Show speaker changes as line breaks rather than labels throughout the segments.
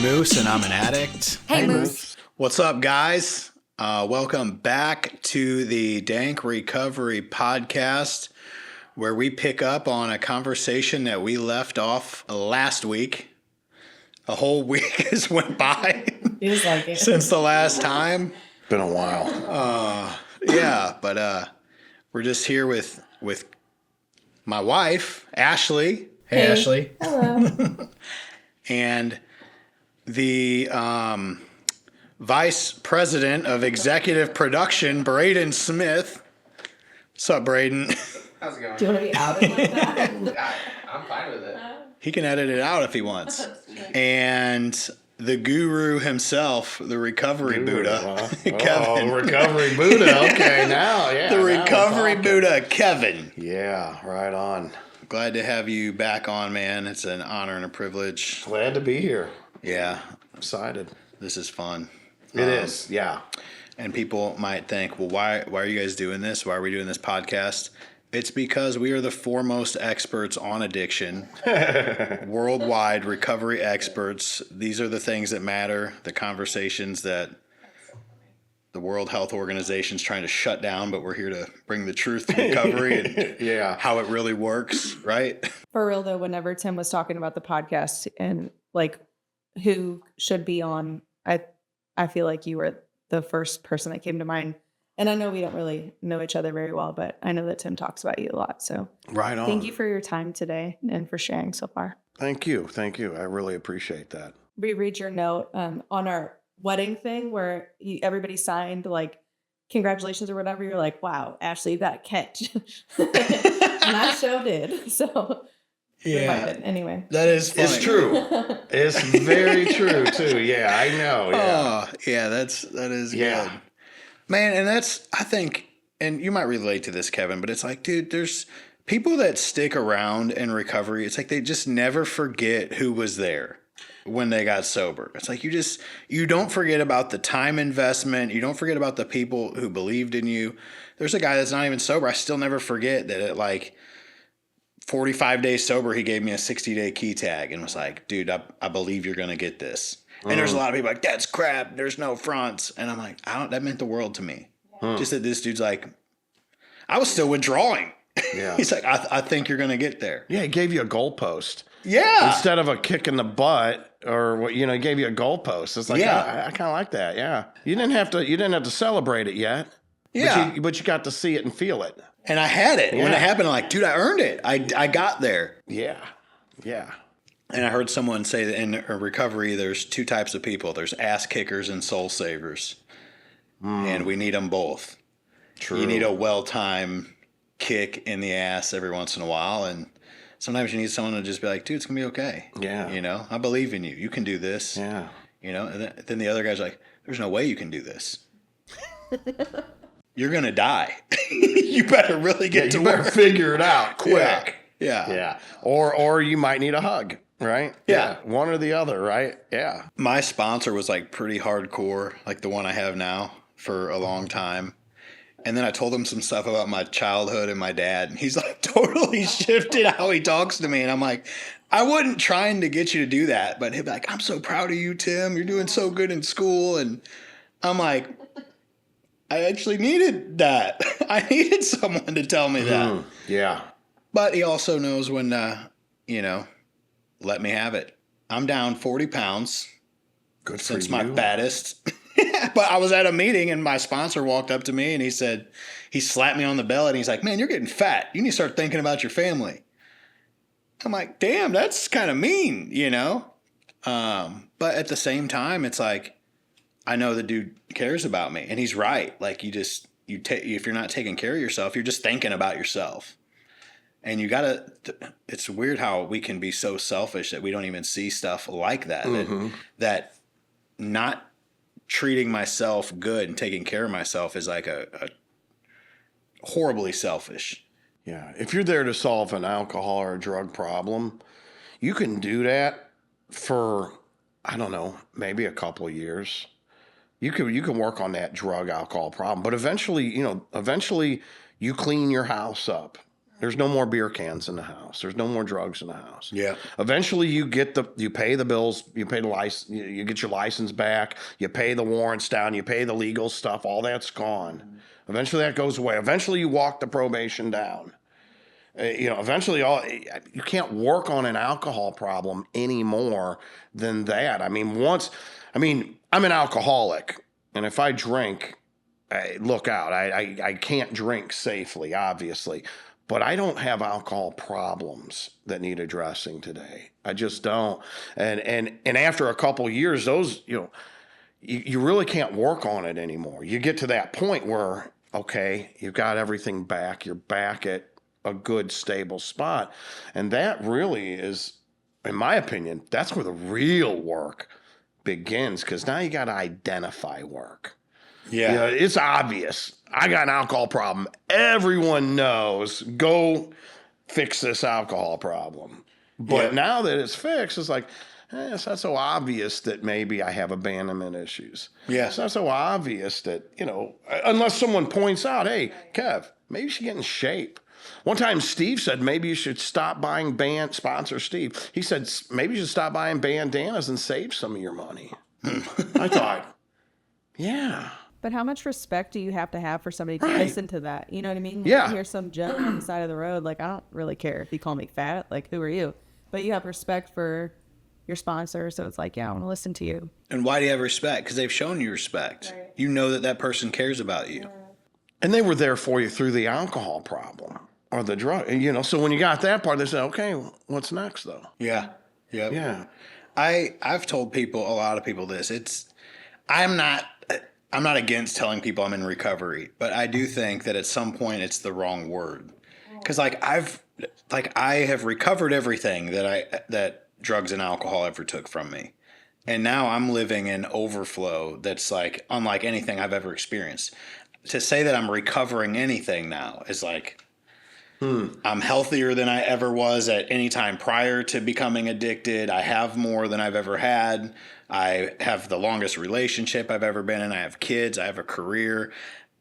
Moose, and I'm an addict.
Hey, Moose.
What's up, guys? Welcome back to the Dank Recovery Podcast, where we pick up on a conversation that we left off last week. A whole week has went by
Feels like it.
since the last time.
Been a while.
Yeah, but we're just here with my wife, Ashley. Hey, Ashley.
Hello.
And the Vice President of Executive Production, Braden Smith. What's up, Braden?
How's it going?
Do you want to be outed like that?
I'm fine with it.
He can edit it out if he wants. And the guru himself, the recovery Buddha, Kevin.
Oh, recovery Buddha. Okay, now, yeah.
The
now we're
recovery
talking.
Buddha, Kevin.
Yeah, right on.
Glad to have you back on, man. It's an honor and a privilege.
Glad to be here.
Yeah,
Excited.
this is fun.
It is, yeah.
And people might think, well, why are you guys doing this? Why are we doing this podcast? It's because we are the foremost experts on addiction, worldwide recovery experts. These are the things that matter, the conversations that the World Health Organization is trying to shut down, but we're here to bring the truth to recovery and
Yeah.
how it really works, right?
For real though, whenever Tim was talking about the podcast and like who should be on, I feel like you were the first person that came to mind. And I know we don't really know each other very well, but I know that Tim talks about you a lot. So
Right on.
thank you for your time today and for sharing so far.
Thank you. Thank you. I really appreciate that.
Reread your note on our wedding thing where everybody signed like congratulations or whatever. You're like, wow, Ashley, you got a catch. And I sure did. So
Yeah,
anyway.
that is funny.
It's true. It's very true, too. Yeah, I know. Yeah.
Oh, yeah, that is
Yeah.
good. Man, and that's, I think, and you might relate to this, Kevin, but it's like, dude, there's people that stick around in recovery. It's like they just never forget who was there when they got sober. It's like you don't forget about the time investment. You don't forget about the people who believed in you. There's a guy that's not even sober. I still never forget that at like 45 days sober, he gave me a 60-day key tag and was like, dude, I believe you're going to get this. And there's a lot of people like, that's crap. There's no fronts. And I'm like, that meant the world to me. Just that this dude's like, I was still withdrawing.
Yeah.
He's like, I think you're going to get there.
Yeah, he gave you a goalpost.
Yeah.
Instead of a kick in the butt or what, he gave you a goalpost. It's like,
Yeah.
I kind of like that. Yeah. You didn't have to celebrate it yet.
Yeah.
But you got to see it and feel it.
And I had it. When
Yeah.
it happened, I'm like, dude, I earned it. I got there.
Yeah. Yeah.
And I heard someone say that in recovery, there's two types of people. There's ass kickers and soul savers. And we need them both.
True.
You need a well-timed kick in the ass every once in a while. And sometimes you need someone to just be like, dude, it's going to be okay.
Yeah.
I believe in you. You can do this.
Yeah.
And then the other guy's like, there's no way you can do this. You're going to die. You better really get to
You better
work.
figure it out quick.
Yeah.
Yeah. Or you might need a hug, right?
Yeah.
One or the other, right? Yeah.
My sponsor was like pretty hardcore, like the one I have now for a long time. And then I told him some stuff about my childhood and my dad. And he's like totally shifted how he talks to me. And I'm like, I wasn't trying to get you to do that. But he'd be like, I'm so proud of you, Tim. You're doing so good in school. And I'm like, I actually needed that. I needed someone to tell me that.
Yeah.
But he also knows when, let me have it. I'm down 40 pounds
Good for
since
you.
my baddest. But I was at a meeting and my sponsor walked up to me and he slapped me on the belly and he's like, man, you're getting fat. You need to start thinking about your family. I'm like, damn, that's kind of mean, But at the same time, it's like, I know the dude cares about me and he's right. Like if you're not taking care of yourself, you're just thinking about yourself. And it's weird how we can be so selfish that we don't even see stuff like that. That not treating myself good and taking care of myself is like a horribly selfish.
Yeah. If you're there to solve an alcohol or a drug problem, you can do that for, I don't know, maybe a couple of years. You can work on that drug alcohol problem, but eventually you clean your house up. There's no more beer cans in the house. There's no more drugs in the house.
Yeah.
Eventually, you pay the bills, you pay the license, you get your license back, you pay the warrants down, you pay the legal stuff. All that's gone. Eventually, that goes away. Eventually, you walk the probation down. Eventually, you can't work on an alcohol problem any more than that. I mean, I'm an alcoholic, and if I drink, look out. I can't drink safely, obviously. But I don't have alcohol problems that need addressing today. I just don't. And after a couple of years, those, you really can't work on it anymore. You get to that point where, okay, you've got everything back. You're back at a good, stable spot. And that really is, in my opinion, that's where the real work begins, because now you got to identify work.
Yeah.
It's obvious. I got an alcohol problem. Everyone knows. Go fix this alcohol problem. But now that it's fixed, it's like, it's not so obvious that maybe I have abandonment issues.
Yeah.
It's not so obvious that, unless someone points out, hey, Kev, maybe you should get in shape. One time Steve said, maybe you should stop buying sponsor Steve. He said, maybe you should stop buying bandanas and save some of your money. I thought, yeah.
But how much respect do you have to have for somebody to listen to that? You know what I mean?
Yeah.
You hear some junk on the side of the road, like, I don't really care if you call me fat. Like, who are you? But you have respect for your sponsor, so it's like, yeah, I want to listen to you.
And why do you have respect? Because they've shown you respect. Right. You know that person cares about you.
And they were there for you through the alcohol problem or the drug. And, so when you got that part, they said, okay, what's next, though?
Yeah. Yep.
Yeah.
I've told a lot of people this. I'm not against telling people I'm in recovery, but I do think that at some point it's the wrong word. Because I have recovered everything that drugs and alcohol ever took from me. And now I'm living in overflow that's like unlike anything I've ever experienced. To say that I'm recovering anything now is like, I'm healthier than I ever was at any time prior to becoming addicted. I have more than I've ever had. I have the longest relationship I've ever been in. I have kids. I have a career.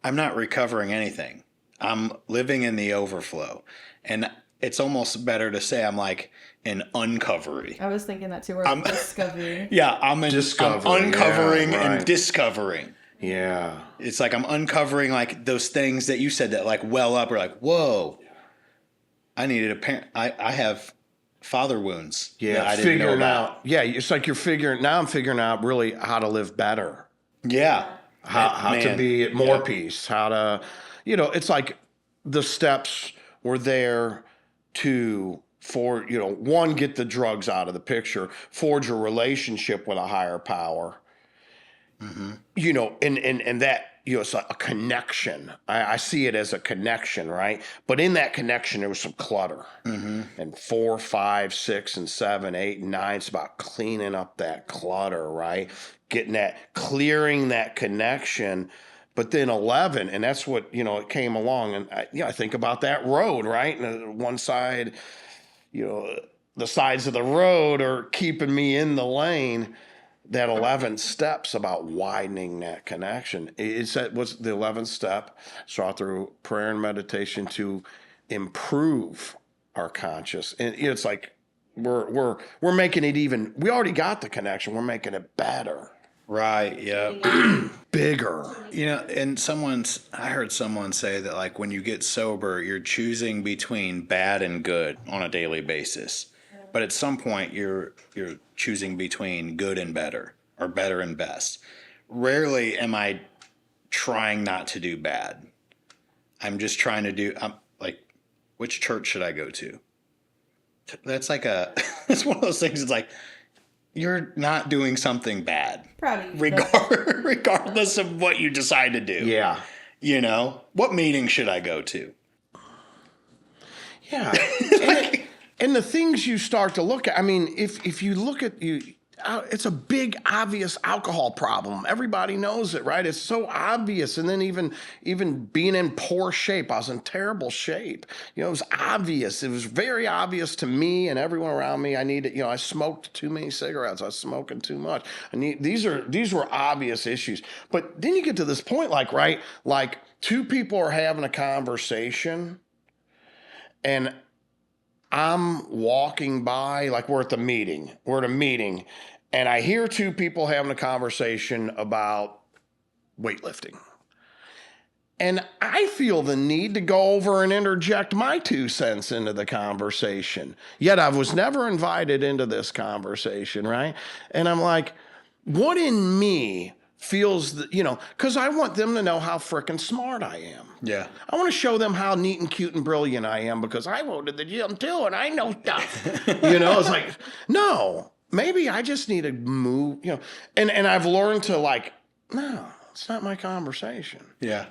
I'm not recovering anything. I'm living in the overflow. And it's almost better to say I'm like in uncovery.
I was thinking that too, or discovery.
Yeah, I'm uncovering and discovering.
Yeah.
It's like I'm uncovering like those things that you said that like well up or like, whoa, I needed a parent. I have father wounds.
Yeah,
I didn't know about.
Yeah, it's like I'm figuring out really how to live better.
Yeah.
How to be at more peace. How to, it's like the steps were there one, get the drugs out of the picture, forge a relationship with a higher power. Mm-hmm. And that, it's a connection. I see it as a connection, right? But in that connection, there was some clutter. Mm-hmm. And 4, 5, 6, and 7, 8, and 9, it's about cleaning up that clutter, right? Clearing that connection. But then 11, and that's what, it came along. And I think about that road, right? And one side, the sides of the road are keeping me in the lane. That 11 steps about widening that connection. What's the 11th step? Sought through prayer and meditation to improve our conscious. And it's like we're making it even. We already got the connection. We're making it better.
Right. Yeah.
Bigger.
And I heard someone say that like when you get sober, you're choosing between bad and good on a daily basis. But at some point, you're choosing between good and better, or better and best. Rarely am I trying not to do bad. I'm just trying to do, which church should I go to? That's like it's one of those things. It's like, you're not doing something bad.
Proud of you.
Regardless of what you decide to do.
Yeah.
What meeting should I go to?
Yeah. And the things you start to look at, if you look at it's a big, obvious alcohol problem. Everybody knows it, right? It's so obvious. And then even being in poor shape, I was in terrible shape. It was obvious. It was very obvious to me and everyone around me. I smoked too many cigarettes. I was smoking too much. These were obvious issues. But then you get to this point, like two people are having a conversation. And I'm walking by, like we're at a meeting, and I hear two people having a conversation about weightlifting. And I feel the need to go over and interject my 2 cents into the conversation. Yet I was never invited into this conversation, right? And I'm like, what in me feels that, because I want them to know how freaking smart I am.
Yeah.
I want to show them how neat and cute and brilliant I am because I go to the gym too and I know stuff. It's like, no, maybe I just need to move, and I've learned to like, no, it's not my conversation.
Yeah.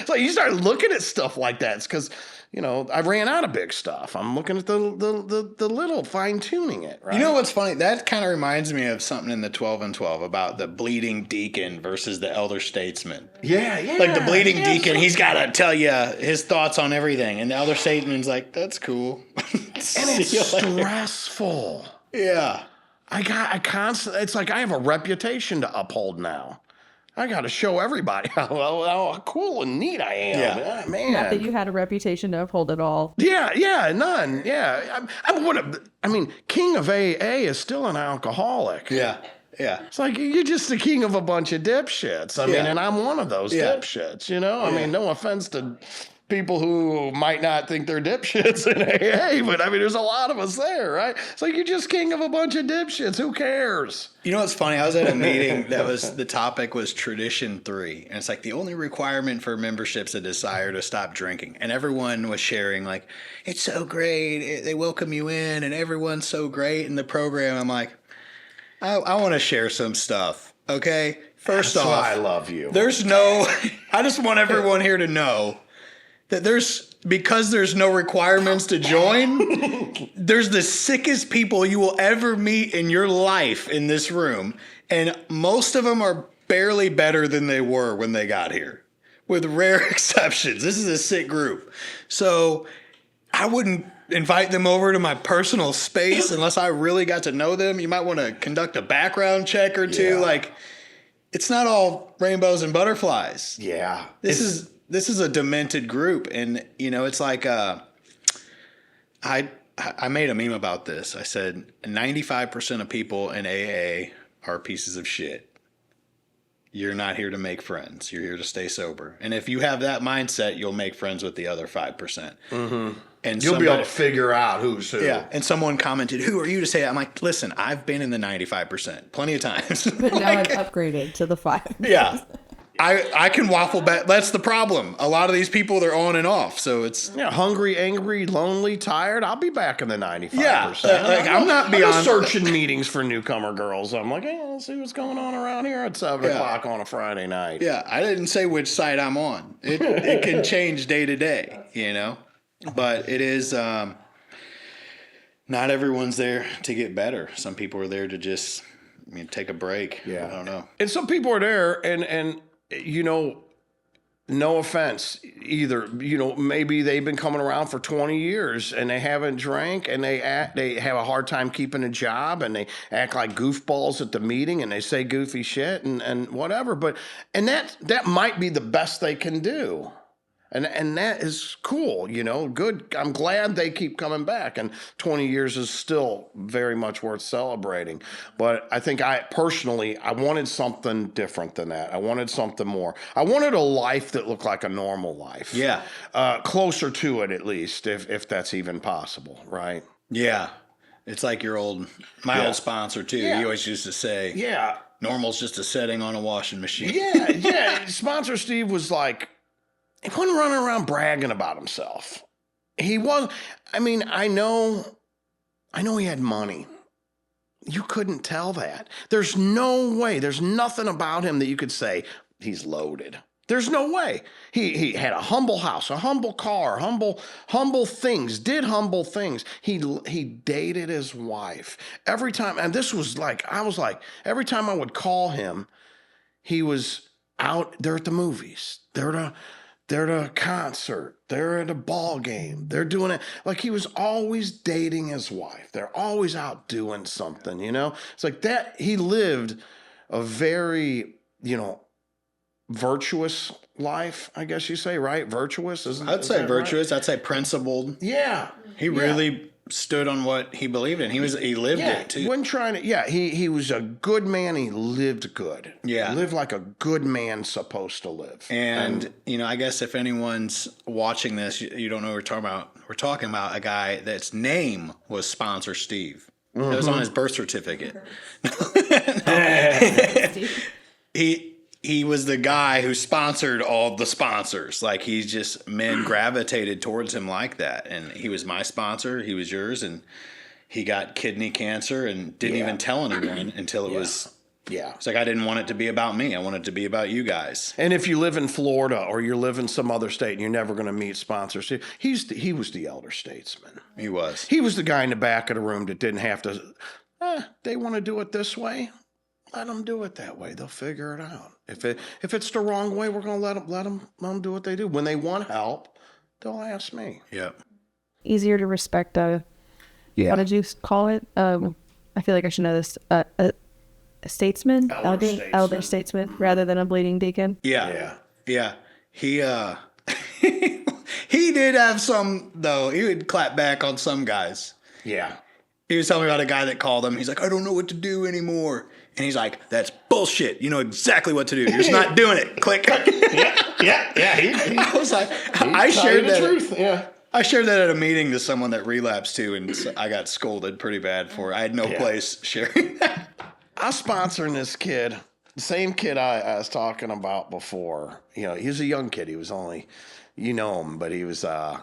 So you start looking at stuff like that. It's because, I ran out of big stuff. I'm looking at the little, fine tuning it. Right?
You know what's funny? That kind of reminds me of something in the 12 and 12 about the bleeding deacon versus the elder statesman.
Yeah.
Like the bleeding deacon, he's got to tell you his thoughts on everything. And the elder statesman's like, that's cool.
And it's stressful.
Yeah.
It's like I have a reputation to uphold now. I got to show everybody how cool and neat I am.
Yeah.
Man.
Not that you had a reputation to uphold at all.
Yeah, none. Yeah. King of AA is still an alcoholic.
Yeah.
It's like you're just the king of a bunch of dipshits. I mean, and I'm one of those dipshits, I mean, no offense to people who might not think they're dipshits in AA, but I mean, there's a lot of us there, right? It's like you're just king of a bunch of dipshits. Who cares?
You know what's funny? I was at a meeting the topic was Tradition 3. And it's like the only requirement for membership's a desire to stop drinking. And everyone was sharing like, it's so great. They welcome you in and everyone's so great in the program. I'm like, I want to share some stuff. Okay. First
That's
off,
why I love you.
I just want everyone here to know that because there's no requirements to join, there's the sickest people you will ever meet in your life in this room. And most of them are barely better than they were when they got here, with rare exceptions. This is a sick group. So I wouldn't invite them over to my personal space unless I really got to know them. You might want to conduct a background check or two.
Yeah.
Like, it's not all rainbows and butterflies.
Yeah.
This is a demented group, and it's like I made a meme about this. I said 95% of people in AA are pieces of shit. You're not here to make friends. You're here to stay sober. And if you have that mindset, you'll make friends with the other 5%.
Mm-hmm.
And
you'll be able to figure out who's who.
Yeah. And someone commented, "Who are you to say that?" I'm like, listen, I've been in the 95% plenty of times.
But now I've upgraded to the 5.
Yeah. I can waffle back. That's the problem. A lot of these people, they're on and off. So it's
hungry, angry, lonely, tired. I'll be back in the 95%.
Yeah, I'm not beyond
I'm searching meetings for newcomer girls. I'm like, hey, let's see what's going on around here at 7 o'clock on a Friday night.
Yeah, I didn't say which side I'm on. It can change day to day, But it is not everyone's there to get better. Some people are there to just take a break.
Yeah,
I don't know.
And some people are there and no offense either. Maybe they've been coming around for 20 years and they haven't drank and they have a hard time keeping a job and they act like goofballs at the meeting and they say goofy shit and whatever. But that might be the best they can do. And that is cool, good. I'm glad they keep coming back. And 20 years is still very much worth celebrating. But I think I wanted something different than that. I wanted something more. I wanted a life that looked like a normal life.
Yeah.
Closer to it, at least, if that's even possible, right?
Yeah. It's like old sponsor, too.
Yeah.
He always used to say, normal's just a setting on a washing machine.
Yeah. Sponsor Steve was like, he wasn't running around bragging about himself. He was, I know he had money. You couldn't tell that. There's no way. There's nothing about him that you could say he's loaded. There's no way. He had a humble house, a humble car, humble things, did humble things. He dated his wife. Every time, and this was like, every time I would call him, he was out there at the movies. They're at a concert. They're at a ball game. They're doing it. Like he was always dating his wife. They're always out doing something, It's like that. He lived a very, virtuous life, I guess you say, right? Virtuous?
I'd say virtuous. I'd say principled.
Yeah.
He really stood on what he believed in. He lived it too.
When trying to, he was a good man. He lived good.
Yeah.
He lived like a good man's supposed to live.
And, I guess if anyone's watching this, you don't know what we're talking about. We're talking about a guy that's name was Sponsor Steve. It was on his birth certificate. He was the guy who sponsored all the sponsors. Like, men gravitated towards him like that. And he was my sponsor. He was yours. And he got kidney cancer and didn't even tell anyone until it was. Yeah. It's like, I didn't want it to be about me. I wanted it to be about you guys.
And if you live in Florida or you live in some other state and you're never going to meet sponsors, he was the elder statesman.
He was.
He was the guy in the back of the room that didn't have to, they want to do it this way. Let them do it that way. They'll figure it out. If it's the wrong way, we're going to let them do what they do. When they want help, they'll ask me.
Yep.
Easier to respect what did you call it? I feel like I should know this. A statesman? Elder statesman rather than a bleeding deacon?
Yeah. He he did have some, though. He would clap back on some guys.
Yeah.
He was telling me about a guy that called him. He's like, I don't know what to do anymore. And he's like, that's bullshit. You know exactly what to do. You're just not doing it. Click.
Yeah.
I was like, I shared
the
that.
Truth. Yeah.
I shared that at a meeting to someone that relapsed too, and I got scolded pretty bad for it. I had no place sharing that.
I was sponsoring this kid, the same kid I was talking about before. He was a young kid. He was only, him, but he was, I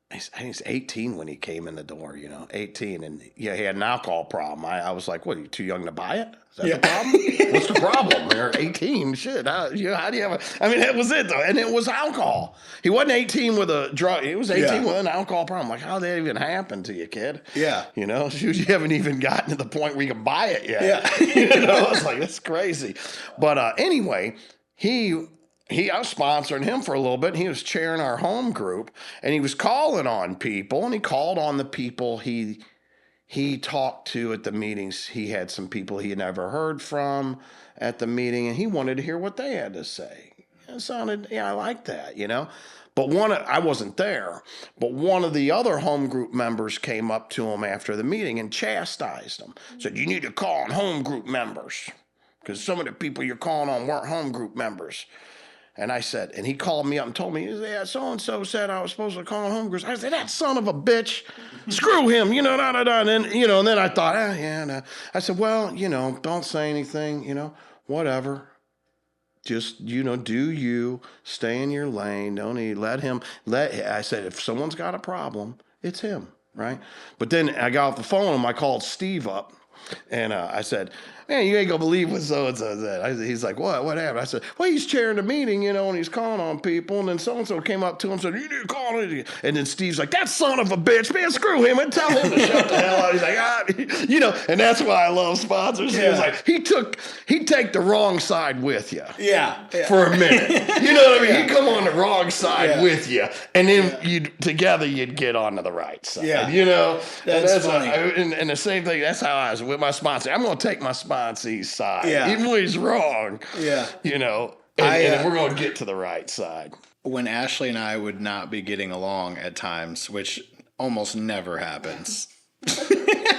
think he's 18 when he came in the door, 18. And he had an alcohol problem. I was like, what, are you too young to buy it? Is that the problem? What's the problem? They're 18. Shit. How do you have that was it, though. And it was alcohol. He wasn't 18 with a drug. He was 18 with an alcohol problem. Like, how did that even happen to you, kid? Yeah. You haven't even gotten to the point where you can buy it yet. Yeah. It's like, that's crazy. But anyway, I was sponsoring him for a little bit, and he was chairing our home group, and he was calling on people, and he called on the people he talked to at the meetings. He had some people he had never heard from at the meeting, and he wanted to hear what they had to say. It sounded, I like that, But I wasn't there, but one of the other home group members came up to him after the meeting and chastised him. Said, you need to call on home group members, because some of the people you're calling on weren't home group members. And I said, and he called me up and told me, so-and-so said I was supposed to call home groups. I said, that son of a bitch, screw him, And then I thought, no. I said, well, don't say anything, whatever. Just, do you, stay in your lane. Don't I said, if someone's got a problem, it's him, right? But then I got off the phone and I called Steve up. And I said, man, you ain't gonna believe what so-and-so said. He's like, what happened? I said, well, he's chairing the meeting, and he's calling on people. And then so-and-so came up to him and said, you need to call on it. And then Steve's like, that son of a bitch, man, screw him and tell him to shut the hell up. He's like, and that's why I love sponsors. Yeah. He was like, he'd take the wrong side with you. Yeah. For a minute. You know what I mean? Yeah. He'd come on the wrong side with you. And then together you'd get onto the right side. Yeah. That's funny. And the same thing, that's how I was with my sponsor. I'm going to take my sponsee's side. Yeah. Even when he's wrong. Yeah. And we're going to get to the right side.
When Ashley and I would not be getting along at times, which almost never happens.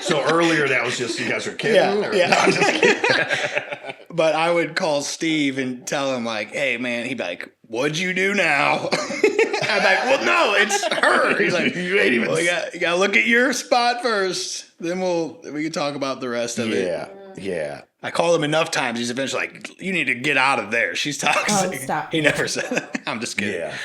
So earlier that was just you guys were kidding? Yeah. No, I'm just kidding.
But I would call Steve and tell him like, hey, man, he'd be like, what'd you do now? I'm like, well, no, it's her. He's like, you ain't even. Well, you got to look at your spot first. Then we can talk about the rest of it.
Yeah.
I called him enough times. He's eventually like, you need to get out of there. She's toxic.
Oh, stop.
He never said that. I'm just kidding.
Yeah.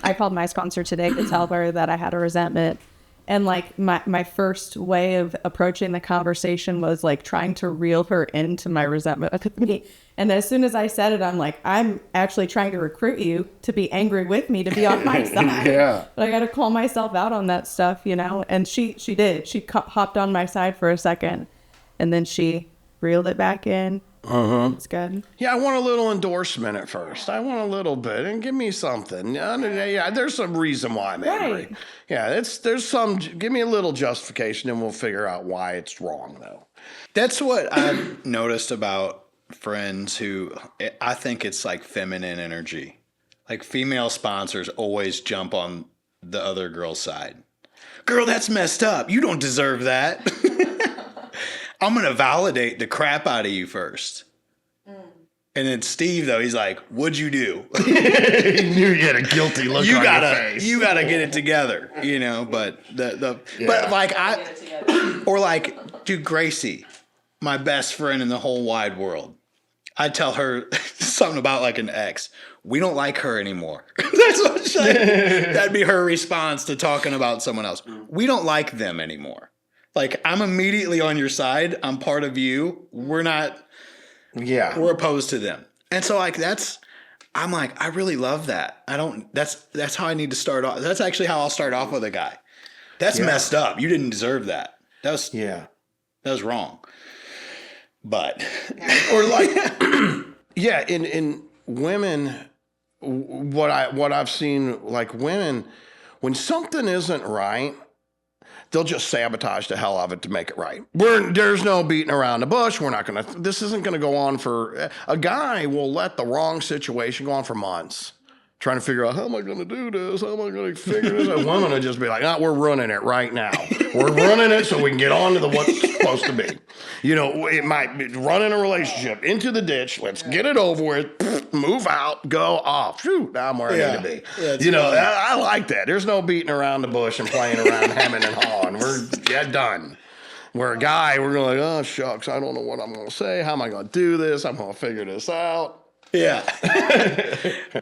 I called my sponsor today to tell her that I had a resentment. And like my first way of approaching the conversation was like trying to reel her into my resentment with me. And as soon as I said it, I'm like, I'm actually trying to recruit you to be angry with me, to be on my side. Yeah. But I got to call myself out on that stuff, And she did. She hopped on my side for a second, and then she reeled it back in. It's good.
Yeah, I want a little endorsement at first. I want a little bit, and give me something. Yeah, there's some reason why I'm angry. Right. Yeah, give me a little justification, and we'll figure out why it's wrong, though.
That's what I've noticed about friends who I think it's like feminine energy. Like female sponsors always jump on the other girl's side. Girl, that's messed up. You don't deserve that. I'm going to validate the crap out of you first. And then Steve, though, he's like, what'd you do?
He knew you had a guilty look on your face.
You gotta get it together, you know. But but like dude, Gracie, my best friend in the whole wide world. I tell her something about like an ex. We don't like her anymore. That's what she's like. That'd be her response to talking about someone else. We don't like them anymore. Like, I'm immediately on your side. I'm part of you. We're not.
Yeah.
We're opposed to them. And so like I'm like, I really love that. That's how I need to start off. That's actually how I'll start off with a guy. That's messed up. You didn't deserve that. That was wrong. But
or like yeah, in women, what I've seen, like women, when something isn't right, they'll just sabotage the hell out of it to make it right. There's no beating around the bush. This isn't going to go on for, a guy will let the wrong situation go on for months, trying to figure out, how am I going to do this? How am I going to figure this out? Women will just be like, we're running it right now. We're running it so we can get on to what's supposed to be. You know, it might be running a relationship into the ditch. Let's get it over with. Move out. Go off. Phew, now I'm where I need to be.
Yeah,
you know, I like that. There's no beating around the bush and playing around hemming and hawing. We're done. We're a guy. We're going like, oh, shucks, I don't know what I'm going to say. How am I going to do this? I'm going to figure this out.
Yeah.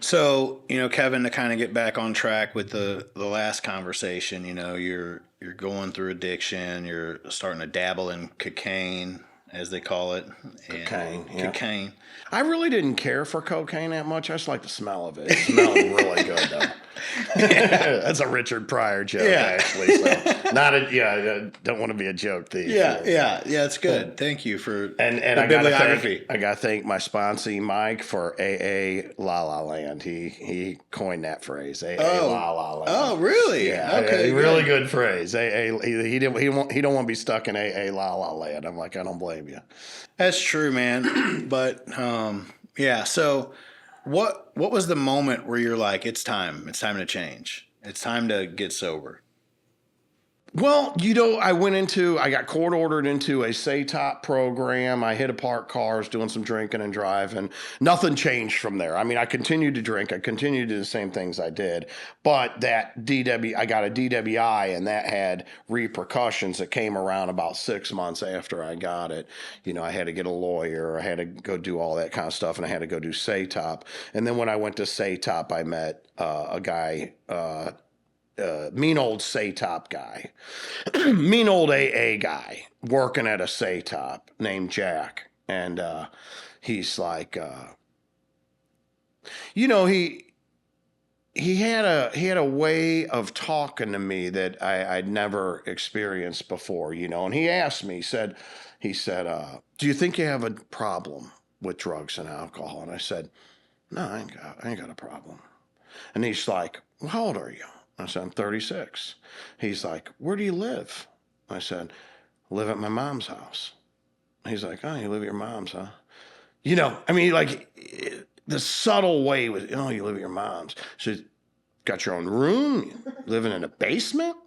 So, you know, Kevin, to kind of get back on track with the last conversation, you know, you're going through addiction, you're starting to dabble in cocaine, as they call it. Cocaine.
I really didn't care for cocaine that much. I just like the smell of it. It smelled really good, though. That's a Richard Pryor joke, actually. So I don't want to be a joke thief.
Yeah, it's good. Thank you for
and
the bibliography.
I got to thank my sponsee, Mike, for AA La La Land. He coined that phrase, AA La La Land.
Oh, really?
Yeah,
okay,
really good phrase. AA. He don't want to be stuck in AA La La Land. I'm like, I don't blame you.
That's true, man. But yeah. So, what was the moment where you're like, it's time to change. It's time to get sober.
Well, you know, I got court ordered into a SATOP program. I hit apart cars, doing some drinking and driving. Nothing changed from there. I mean, I continued to drink. I continued to do the same things I did. But I got a DWI, and that had repercussions that came around about 6 months after I got it. You know, I had to get a lawyer. I had to go do all that kind of stuff, and I had to go do SATOP. And then when I went to SATOP, I met a guy, mean old SATOP guy, mean old AA guy working at a SATOP named Jack. And he's like, you know, he had a way of talking to me that I'd never experienced before, you know. And he asked me, he said, do you think you have a problem with drugs and alcohol? And I said, no, I ain't got a problem. And he's like, well, how old are you? I said, I'm 36. He's like, where do you live? I said, I live at my mom's house. He's like, oh, you live at your mom's, huh? You know, I mean, like, the subtle way was, you live at your mom's. She said, got your own room? Living in a basement?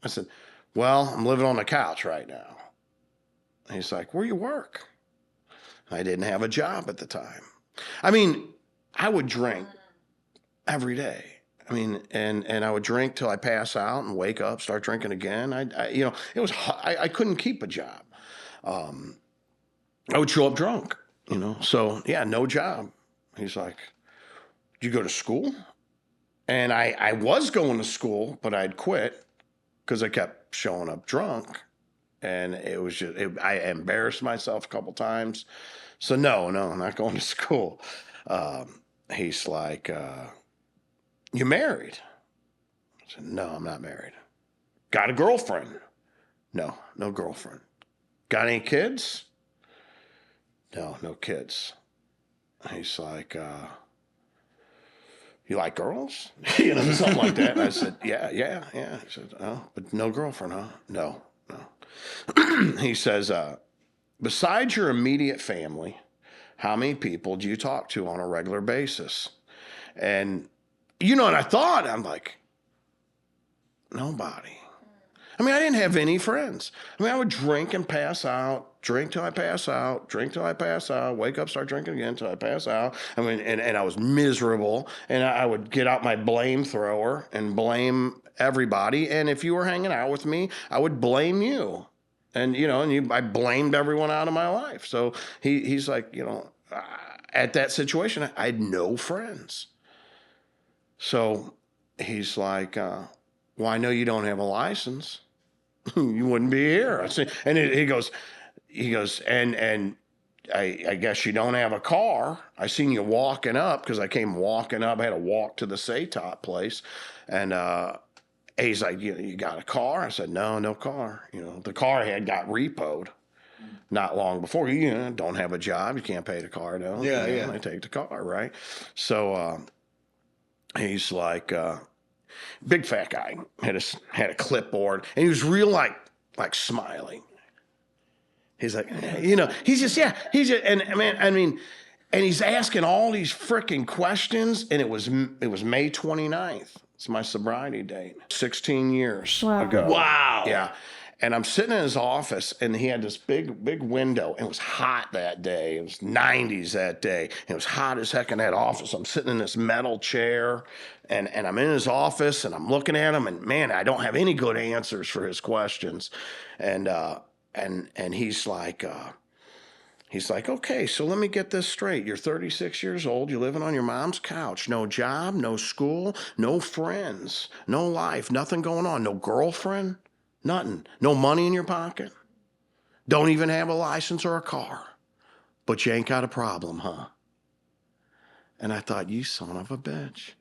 I said, well, I'm living on the couch right now. He's like, where you work? I didn't have a job at the time. I mean, I would drink every day. I mean, and I would drink till I pass out and wake up, start drinking again. I couldn't keep a job. I would show up drunk, you know. So yeah, no job. He's like, "Did you go to school?" And I was going to school, but I'd quit because I kept showing up drunk, and it was just I embarrassed myself a couple times. So no, I'm not going to school. He's like, you married? I said, no, I'm not married. Got a girlfriend? No girlfriend. Got any kids? No kids. He's like, you like girls? You know, something like that. And I said, yeah. He said, oh, but no girlfriend, huh? No. He says, besides your immediate family, how many people do you talk to on a regular basis? And, you know, and I'm like, nobody. I mean, I didn't have any friends. I mean, I would drink and pass out, drink till I pass out, drink till I pass out, wake up, start drinking again till I pass out. I mean, and I was miserable. And I would get out my blame thrower and blame everybody. And if you were hanging out with me, I would blame you. And, you know, I blamed everyone out of my life. So he's like, you know, at that situation, I had no friends. So he's like, well, I know you don't have a license. You wouldn't be here. I said, and he goes, and I guess you don't have a car. I seen you walking up because I came walking up. I had to walk to the Saytop place. And he's like, you got a car? I said, no car. You know, the car I had got repoed not long before. You know, don't have a job. You can't pay the car down.
Yeah.
I take the car, right? So he's like... big fat guy, had a clipboard, and he was real like smiling. He's like, you know, and man, I mean, and he's asking all these freaking questions, and it was May 29th. It's my sobriety date, 16 years ago.
Wow.
Yeah. And I'm sitting in his office, and he had this big window. And it was hot that day. It was 90s that day. And it was hot as heck in that office. I'm sitting in this metal chair, and I'm in his office, and I'm looking at him, and man, I don't have any good answers for his questions. And he's like, okay, so let me get this straight. You're 36 years old. You're living on your mom's couch. No job, no school, no friends, no life, nothing going on, no girlfriend. Nothing. No money in your pocket. Don't even have a license or a car. But you ain't got a problem, huh? And I thought, you son of a bitch.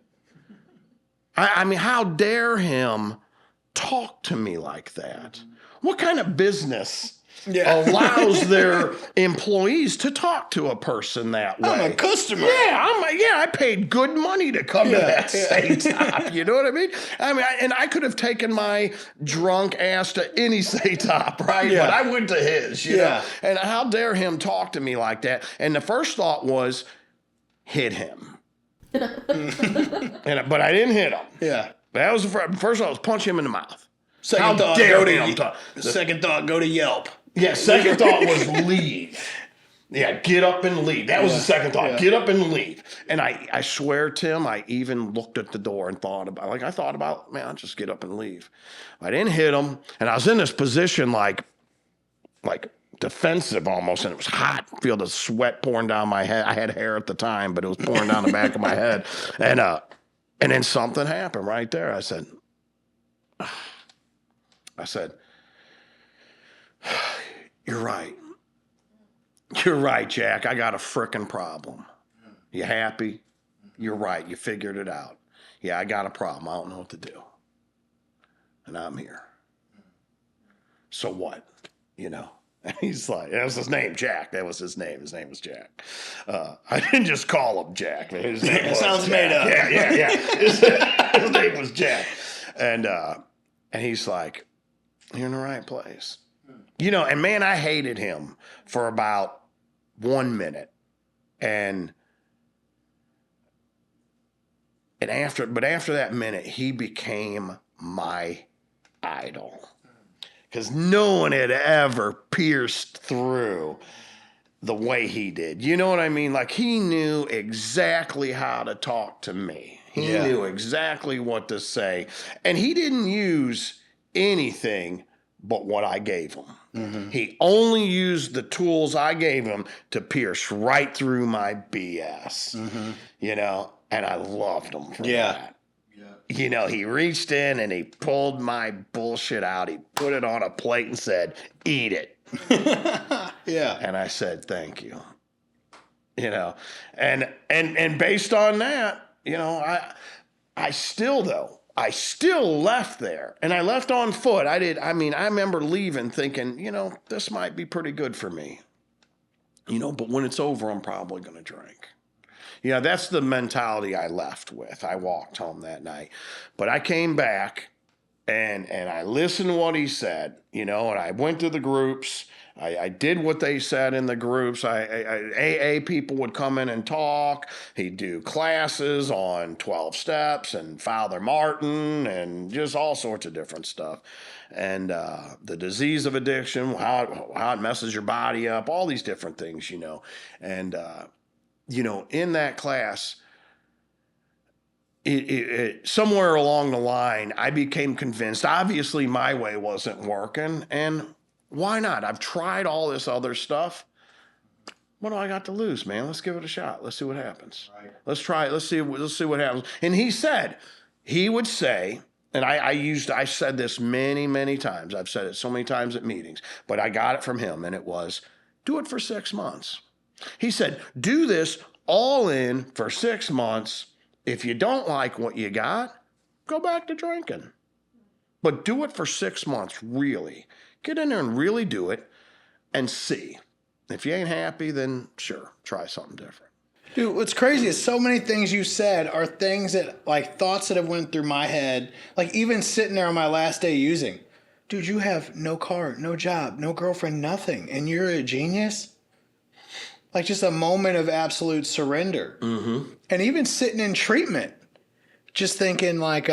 I mean, how dare him talk to me like that? What kind of business allows their employees to talk to a person that way?
I'm a customer.
Yeah, I paid good money to come to that Saytop. You know what I mean? And I could have taken my drunk ass to any Saytop, right?
Yeah.
But I went to his, you know? And how dare him talk to me like that? And the first thought was, hit him. But I didn't hit him.
Yeah.
That was the first thought was punch him in the mouth.
Second thought, go to Yelp.
Yeah, second thought was leave. Yeah, get up and leave. That was the second thought. Yeah. Get up and leave. And I swear, Tim, I even looked at the door and thought about, man, I'll just get up and leave. I didn't hit him, and I was in this position like defensive almost, and it was hot. I feel the sweat pouring down my head. I had hair at the time, but it was pouring down the back of my head. And then something happened right there. I said, you're right. You're right, Jack. I got a frickin' problem. You happy? You're right. You figured it out. Yeah, I got a problem. I don't know what to do. And I'm here. So what? You know? And he's like, that was his name, Jack. That was his name. His name was Jack. I didn't just call him Jack. His name was
sounds
Jack.
made up.
Yeah. His name was Jack. And he's like, you're in the right place. You know, and man, I hated him for about 1 minute. And after that minute, he became my idol. Because no one had ever pierced through the way he did. You know what I mean? Like, he knew exactly how to talk to me. He knew exactly what to say. And he didn't use anything but what I gave him. Mm-hmm. He only used the tools I gave him to pierce right through my BS. Mm-hmm. You know, and I loved him for that. You know, he reached in and he pulled my bullshit out. He put it on a plate and said, eat it.
Yeah.
And I said, thank you. You know, and based on that, you know, I still left there, and I left on foot. I remember leaving thinking, you know, this might be pretty good for me. You know, but when it's over, I'm probably going to drink. You know, that's the mentality I left with. I walked home that night. But I came back and I listened to what he said, you know, and I went to the groups I did what they said in the groups. AA people would come in and talk. He'd do classes on 12 steps and Father Martin and just all sorts of different stuff. And the disease of addiction, how it messes your body up, all these different things, you know. And, you know, in that class, somewhere along the line, I became convinced, obviously my way wasn't working, and why not? I've tried all this other stuff. What do I got to lose, man? Let's give it a shot. Let's see what happens. Right. Let's try it. Let's see what happens. And he would say, and I said this many, many times. I've said it so many times at meetings, but I got it from him, and it was, do it for 6 months. He said, do this all in for 6 months. If you don't like what you got, go back to drinking. But do it for 6 months, really. Get in there and really do it and see. If you ain't happy, then sure, try something different.
Dude, what's crazy is so many things you said are things that, like, thoughts that have went through my head. Like, even sitting there on my last day using. Dude, you have no car, no job, no girlfriend, nothing, and you're a genius? Like, just a moment of absolute surrender. Mm-hmm. And even sitting in treatment, just thinking, like,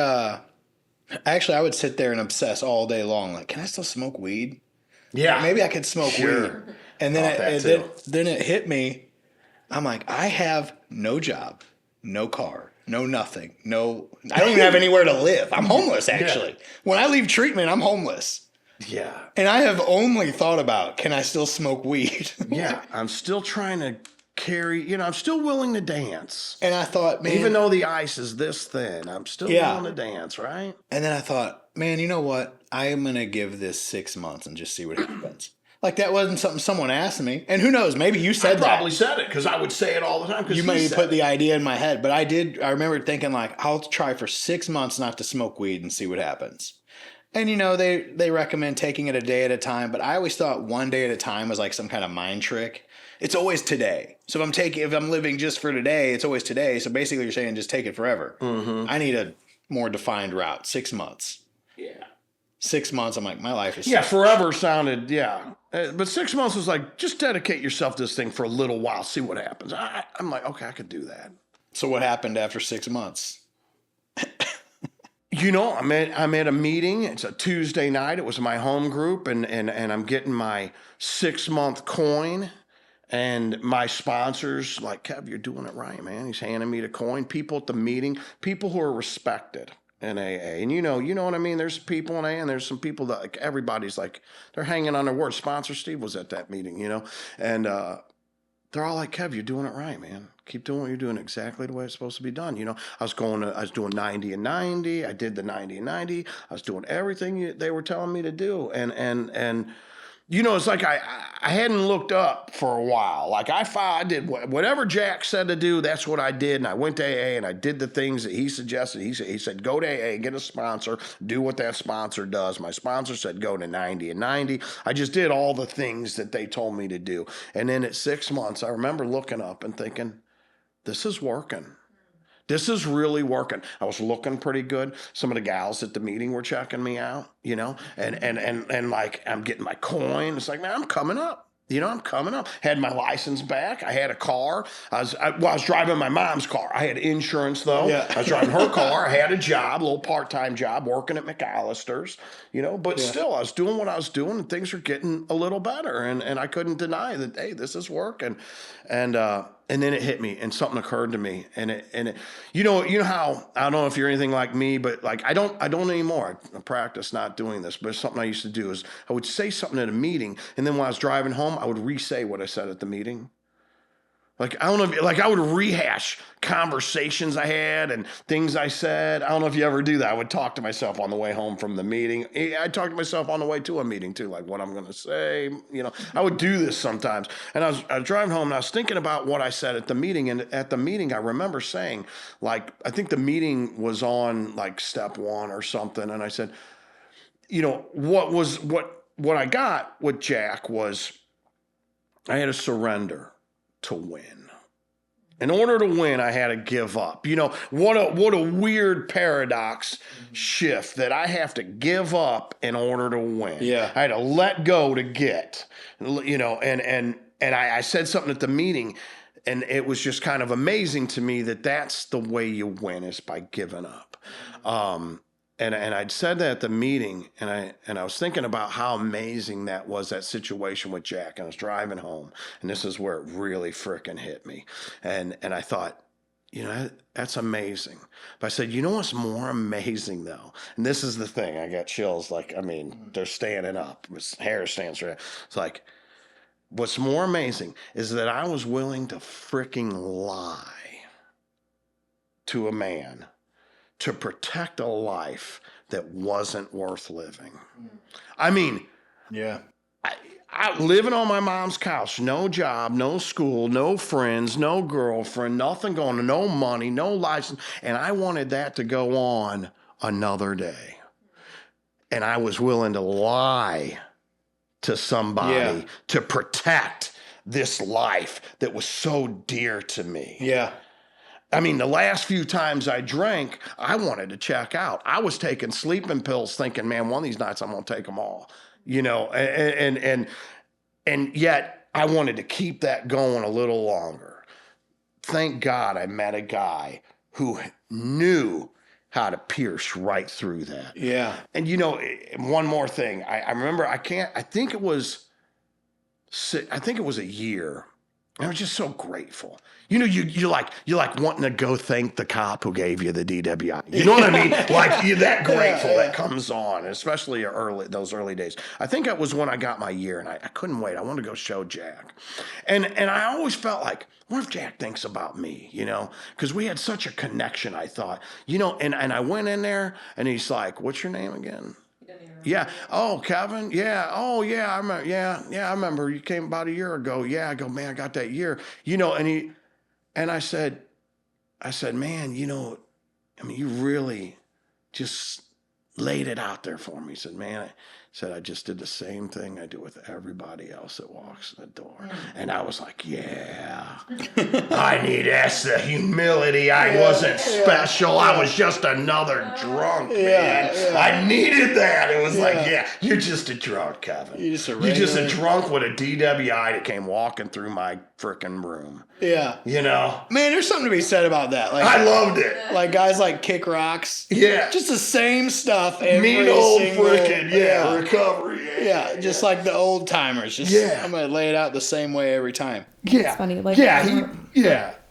actually, I would sit there and obsess all day long. Like, can I still smoke weed?
Yeah.
Like, maybe I could smoke weed. And then then it hit me. I'm like, I have no job, no car, no nothing. I don't even have anywhere to live. I'm homeless, actually. Yeah. When I leave treatment, I'm homeless.
Yeah.
And I have only thought about, can I still smoke weed?
Yeah. I'm still trying to carry, I'm still willing to dance.
And I thought, man.
Even though the ice is this thin, I'm still willing to dance, right?
And then I thought, man, you know what? I am going to give this 6 months and just see what happens. Like, that wasn't something someone asked me. And who knows, maybe you said that.
I probably said it because I would say it all the time.
You maybe put the idea in my head. But I remember thinking, like, I'll try for 6 months not to smoke weed and see what happens. And, they recommend taking it a day at a time. But I always thought one day at a time was like some kind of mind trick. It's always today. So if I'm living just for today, it's always today. So basically you're saying just take it forever. Mm-hmm. I need a more defined route. 6 months.
Yeah.
6 months, I'm like, my life is...
Yeah, forever sounded, but 6 months was like, just dedicate yourself to this thing for a little while, see what happens. I'm like, okay, I could do that.
So what happened after 6 months?
I'm at a meeting. It's a Tuesday night. It was my home group, and I'm getting my 6 month coin. And my sponsors, like, Kev, you're doing it right, man. He's handing me the coin. People at the meeting, people who are respected in AA. And you know what I mean? There's people in AA, and there's some people that, like, everybody's like, they're hanging on their word. Sponsor Steve was at that meeting, and they're all like, Kev, you're doing it right, man. Keep doing what you're doing exactly the way it's supposed to be done. I was doing 90 and 90. I did the 90 and 90. I was doing everything they were telling me to do. And it's like I hadn't looked up for a while. Like, I did whatever Jack said to do, that's what I did. And I went to AA and I did the things that he suggested. He said, go to AA, get a sponsor, do what that sponsor does. My sponsor said, go to 90 and 90. I just did all the things that they told me to do. And then at 6 months, I remember looking up and thinking, this is working. This is really working. I was looking pretty good. Some of the gals at the meeting were checking me out, and like, I'm getting my coin. It's like, man, I'm coming up. I'm coming up. Had my license back. I had a car. I was driving my mom's car. I had insurance, though. Yeah. I was driving her car. I had a job, a little part-time job, working at McAllister's, but still, I was doing what I was doing, and things are getting a little better. And I couldn't deny that, hey, this is working. And then it hit me, and something occurred to me, and it how, I don't know if you're anything like me, but like, I don't anymore. I practice not doing this, but it's something I used to do is I would say something at a meeting, and then when I was driving home, I would re-say what I said at the meeting. Like, I don't know if, like, I would rehash conversations I had and things I said. I don't know if you ever do that. I would talk to myself on the way home from the meeting. I talk to myself on the way to a meeting too, like what I'm going to say. I would do this sometimes. And I was driving home and I was thinking about what I said at the meeting. And at the meeting, I remember saying, like, I think the meeting was on like step 1 or something. And I said, what I got with Jack was I had to surrender to win. In order to win, I had to give up. You know, what a weird paradox shift that I have to give up in order to win.
Yeah.
I had to let go to get, you know, and I said something at the meeting, and it was just kind of amazing to me that that's the way you win, is by giving up. And I'd said that at the meeting, and I was thinking about how amazing that was, that situation with Jack. And I was driving home, and this is where it really frickin' hit me. And I thought, you know, that's amazing. But I said, you know what's more amazing though? And this is the thing, I got chills. Like, I mean, they're standing up. His hair stands right up. It's like, what's more amazing is that I was willing to fricking lie to a man to protect a life that wasn't worth living. I mean,
Yeah.
I living on my mom's couch, no job, no school, no friends, no girlfriend, nothing going on, no money, no license. And I wanted that to go on another day. And I was willing to lie to somebody to protect this life that was so dear to me.
Yeah.
I mean, the last few times I drank, I wanted to check out. I was taking sleeping pills thinking, man, one of these nights I'm going to take them all, you know, and yet I wanted to keep that going a little longer. Thank God I met a guy who knew how to pierce right through that.
Yeah.
And, you know, one more thing. I remember, I think it was a year. I was just so grateful. You know, you're like wanting to go thank the cop who gave you the DWI. You know what I mean? Like, you're that grateful that comes on, especially those early days. I think it was when I got my year, and I couldn't wait. I wanted to go show Jack. And I always felt like, what if Jack thinks about me, you know? Because we had such a connection, I thought. You know, and I went in there, and he's like, what's your name again? Yeah. Oh, Kevin. Yeah. Oh, yeah. I remember. Yeah. I remember you came about a year ago. Yeah. I go, man, I got that year. You know, and I said, man, you know, I mean, you really just laid it out there for me. He said, man, I just did the same thing I do with everybody else that walks in the door. And I was like, yeah, that's the humility. I wasn't special. I was just another drunk, man. I needed that. It was like, you're just a drunk, Kevin. You're just a drunk with a DWI that came walking through my freaking room.
Yeah.
You know?
Man, there's something to be said about that. Like,
I loved it.
Like guys like Kick Rocks.
Yeah.
Just the same stuff every
Mean old
single
freaking, recovery.
Yeah, just like the old timers. Just I'm gonna lay it out the same way every time.
Yeah.
It's funny. Like,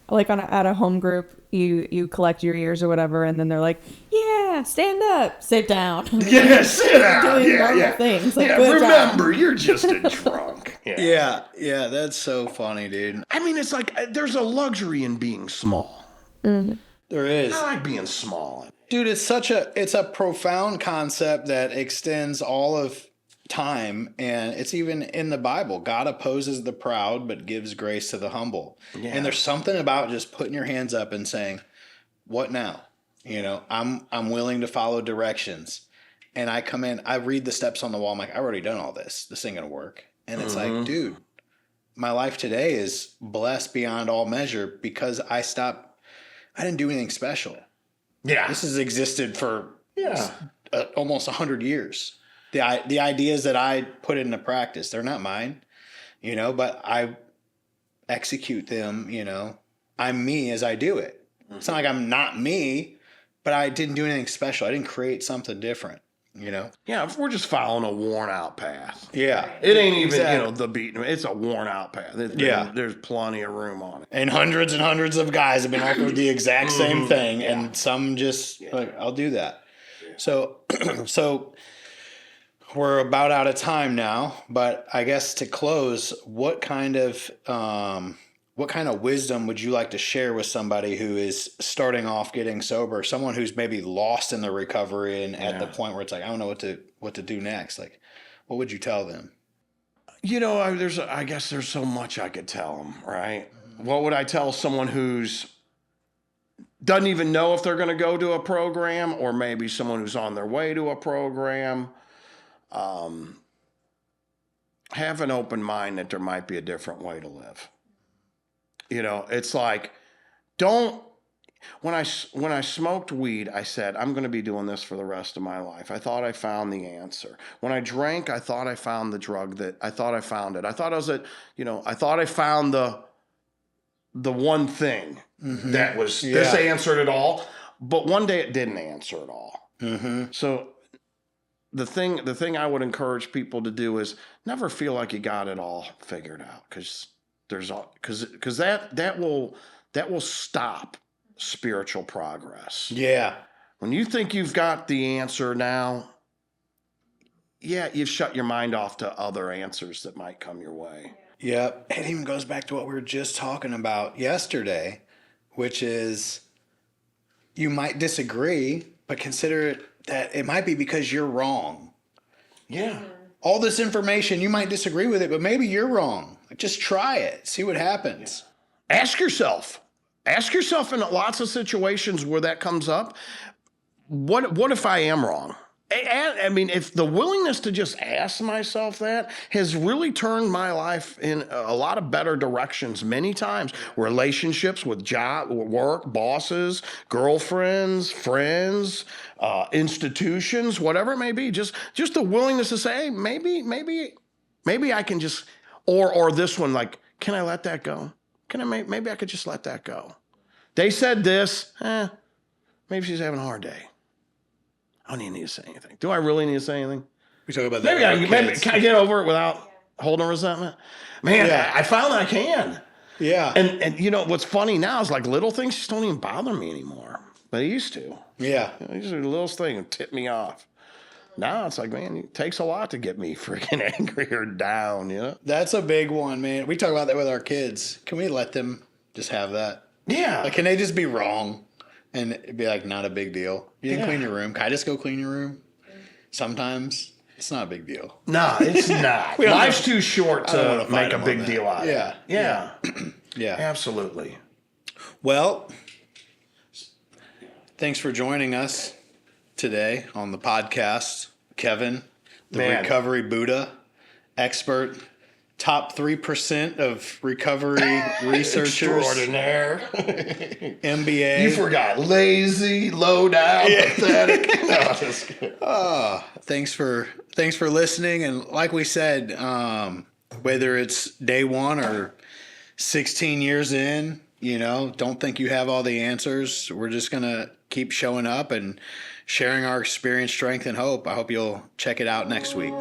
like
at a home group, you collect your years or whatever, and then they're like, yeah, stand up, sit down.
Yeah, sit down.
Doing normal things. Like,
remember, you're just a drunk.
Yeah, that's so funny, dude.
I mean, it's like there's a luxury in being small.
Mm-hmm.
There is.
I like being small.
Dude, it's a profound concept that extends all of time, and it's even in the Bible. God opposes the proud but gives grace to the humble. Yeah. And there's something about just putting your hands up and saying, what now? You know, I'm willing to follow directions. And I come in, I read the steps on the wall. I'm like, I've already done all this. This ain't gonna work. And it's like, dude, my life today is blessed beyond all measure because I didn't do anything special. Yeah. This has existed for almost 100 years. The ideas that I put into practice, they're not mine, you know, but I execute them, you know. I'm me as I do it. It's not like I'm not me, but I didn't do anything special. I didn't create something different, you know. Yeah,
if we're just following a worn out path.
Yeah.
It ain't even, you know, the beaten. It's a worn out path. There's plenty of room on it.
And hundreds of guys have been offered the exact same thing, and some just like, I'll do that. So we're about out of time now, but I guess to close, what kind of wisdom would you like to share with somebody who is starting off getting sober, someone who's maybe lost in the recovery and at the point where it's like, I don't know what to do next? Like, what would you tell them?
You know, I guess there's so much I could tell them, right? What would I tell someone who's doesn't even know if they're going to go to a program, or maybe someone who's on their way to a program? Have an open mind that there might be a different way to live. You know, it's like when I smoked weed, I said, I'm going to be doing this for the rest of my life. I thought I found the answer. When I drank, I thought I found the drug that I thought I found it. I thought I thought I found the one thing that was, this answered it all. But one day it didn't answer it all. So the thing I would encourage people to do is never feel like you got it all figured out, because that will stop spiritual progress.
Yeah.
When you think you've got the answer now, you've shut your mind off to other answers that might come your way.
Yep. It even goes back to what we were just talking about yesterday, which is you might disagree, but consider it that it might be because you're wrong.
Yeah.
All this information, you might disagree with it, but maybe you're wrong. Just try it. See what happens.
Ask yourself in lots of situations where that comes up, what if I am wrong? I mean, if the willingness to just ask myself that has really turned my life in a lot of better directions many times. Relationships with job, work, bosses, girlfriends, friends, institutions, whatever it may be. Just the willingness to say, hey, maybe I can just, or this one, like, can I let that go? Maybe I could just let that go. They said this, maybe she's having a hard day. I don't even need to say anything. Do I really need to say anything?
We talk about that.
Maybe can I get over it without holding resentment? Man,
Yeah.
I found I can.
Yeah.
And you know, what's funny now is like little things just don't even bother me anymore. But it used to.
Yeah.
These are the littlest things that tip me off. Now it's like, man, it takes a lot to get me freaking angry or down, you know?
That's a big one, man. We talk about that with our kids. Can we let them just have that?
Yeah.
Like, can they just be wrong and it'd be like not a big deal? You didn't
Yeah.
clean your room. Can I just go clean your room? Sometimes it's not a big deal.
No, it's not. Life's too short
I don't
to
wanna fight
make a
them on
big
that.
deal out of
Yeah.
it. Yeah.
Yeah.
Absolutely.
Well, thanks for joining us today on the podcast. Kevin, the
Man.
recovery Buddha expert, top 3% of recovery researchers,
Extraordinaire.
MBA.
You forgot lazy, low down, pathetic. No, just kidding.
Thanks for listening. And like we said, whether it's day one or 16 years in, don't think you have all the answers. We're just going to keep showing up and sharing our experience, strength, and hope. I hope you'll check it out next week.